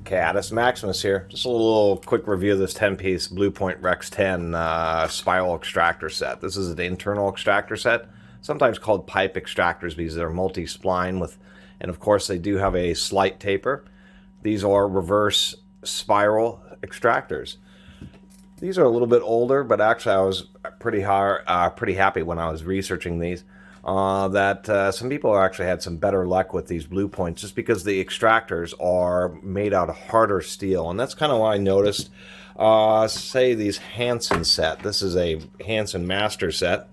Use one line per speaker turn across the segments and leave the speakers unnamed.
Catus, Maximus here. Just a little quick review of this 10-piece Blue Point Rex 10 spiral extractor set. This is an internal extractor set, sometimes called pipe extractors because they're multi-spline with, and of course they do have a slight taper. These are reverse spiral extractors. These are a little bit older, but actually I was pretty happy when I was researching these. That some people actually had some better luck with these Blue Points just because the extractors are made out of harder steel, and that's kind of what I noticed. Say these Hansen set. This is a Hansen Master set.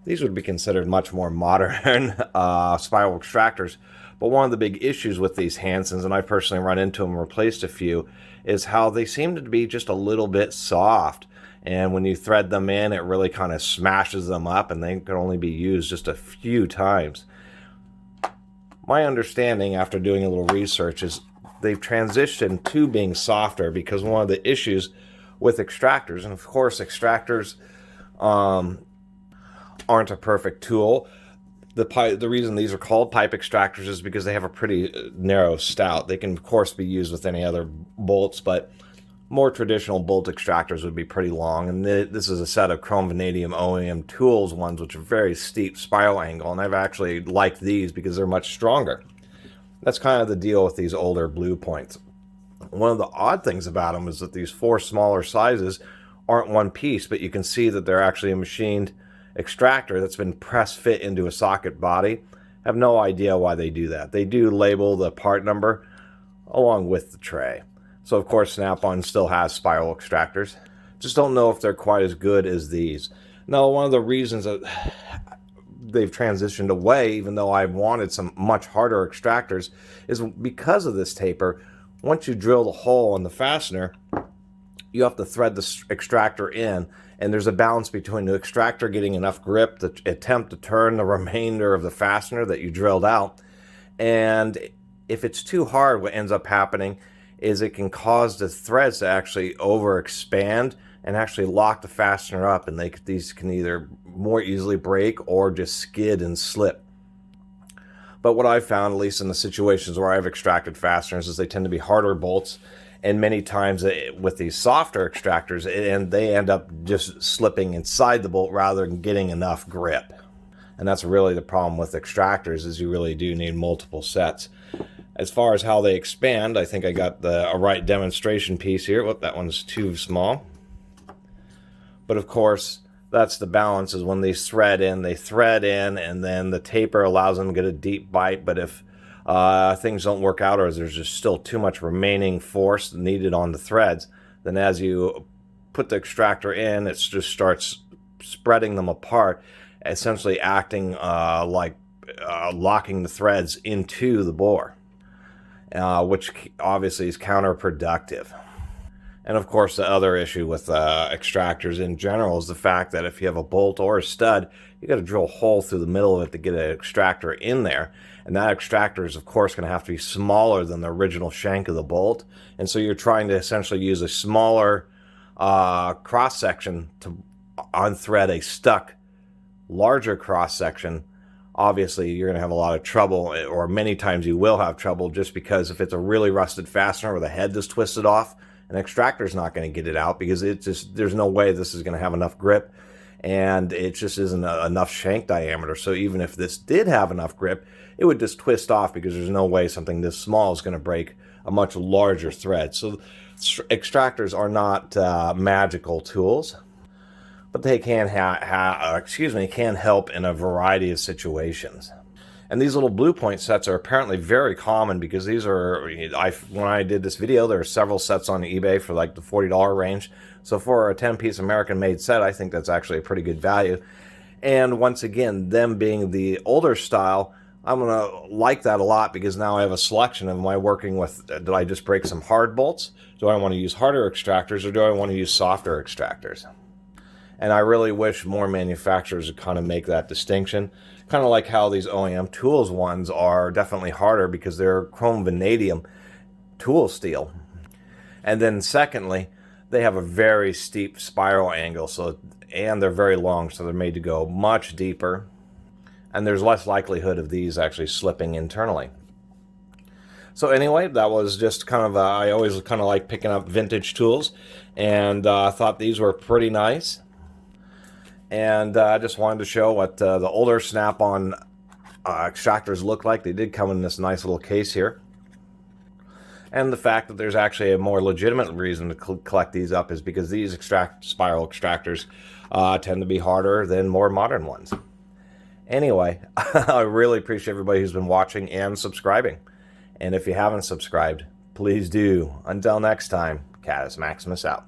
These would be considered much more modern spiral extractors, but one of the big issues with these Hansens, and I personally run into them and replaced a few, is how they seem to be just a little bit soft. And when you thread them in, it really kind of smashes them up, and they can only be used just a few times. My understanding, after doing a little research, is they've transitioned to being softer because one of the issues with extractors, and of course extractors aren't a perfect tool. The reason these are called pipe extractors is because they have a pretty narrow stout. They can, of course, be used with any other bolts, but more traditional bolt extractors would be pretty long, and this is a set of chrome vanadium OEM tools ones, which are very steep spiral angle, and I've actually liked these because they're much stronger. That's kind of the deal with these older Blue Points. One of the odd things about them is that these four smaller sizes aren't one piece, but you can see that they're actually a machined extractor that's been press fit into a socket body. I have no idea why they do that. They do label the part number along with the tray. So, of course, Snap-on still has spiral extractors. Just don't know if they're quite as good as these. Now, one of the reasons that they've transitioned away, even though I wanted some much harder extractors, is because of this taper. Once you drill the hole in the fastener, you have to thread the extractor in, and there's a balance between the extractor getting enough grip to attempt to turn the remainder of the fastener that you drilled out. And if it's too hard, what ends up happening is it can cause the threads to actually overexpand and actually lock the fastener up, and these can either more easily break or just skid and slip. But what I've found, at least in the situations where I've extracted fasteners, is they tend to be harder bolts, and many times with these softer extractors, they end up just slipping inside the bolt rather than getting enough grip. And that's really the problem with extractors, is you really do need multiple sets. As far as how they expand, I think I got a right demonstration piece here. Whoop, that one's too small. But of course, that's the balance, is when they thread in, and then the taper allows them to get a deep bite. But if things don't work out, or there's just still too much remaining force needed on the threads, then as you put the extractor in, it just starts spreading them apart, essentially acting like locking the threads into the bore. Which obviously is counterproductive. And of course, the other issue with extractors in general is the fact that if you have a bolt or a stud, you got to drill a hole through the middle of it to get an extractor in there. And that extractor is, of course, going to have to be smaller than the original shank of the bolt. And so you're trying to essentially use a smaller cross-section to unthread a stuck, larger cross-section. Obviously, you're going to have a lot of trouble, or many times you will have trouble, just because if it's a really rusted fastener where the head is twisted off, an extractor is not going to get it out because there's no way this is going to have enough grip, and it just isn't enough shank diameter. So even if this did have enough grip, it would just twist off because there's no way something this small is going to break a much larger thread. So extractors are not magical tools, but they can can help in a variety of situations. And these little Blue Point sets are apparently very common because these are, when I did this video, there are several sets on eBay for like the $40 range. So for a 10-piece American-made set, I think that's actually a pretty good value. And once again, them being the older style, I'm going to like that a lot because now I have a selection of, am I working with, did I just break some hard bolts? Do I want to use harder extractors, or do I want to use softer extractors? And I really wish more manufacturers would kind of make that distinction. Kind of like how these OEM tools ones are definitely harder because they're chrome vanadium tool steel. And then secondly, they have a very steep spiral angle, and they're very long, so they're made to go much deeper. And there's less likelihood of these actually slipping internally. So anyway, that was just kind of, I always kind of like picking up vintage tools, and I thought these were pretty nice. And I just wanted to show what the older Snap-on extractors look like. They did come in this nice little case here. And the fact that there's actually a more legitimate reason to collect these up is because these spiral extractors tend to be harder than more modern ones. Anyway, I really appreciate everybody who's been watching and subscribing. And if you haven't subscribed, please do. Until next time, Catus Maximus out.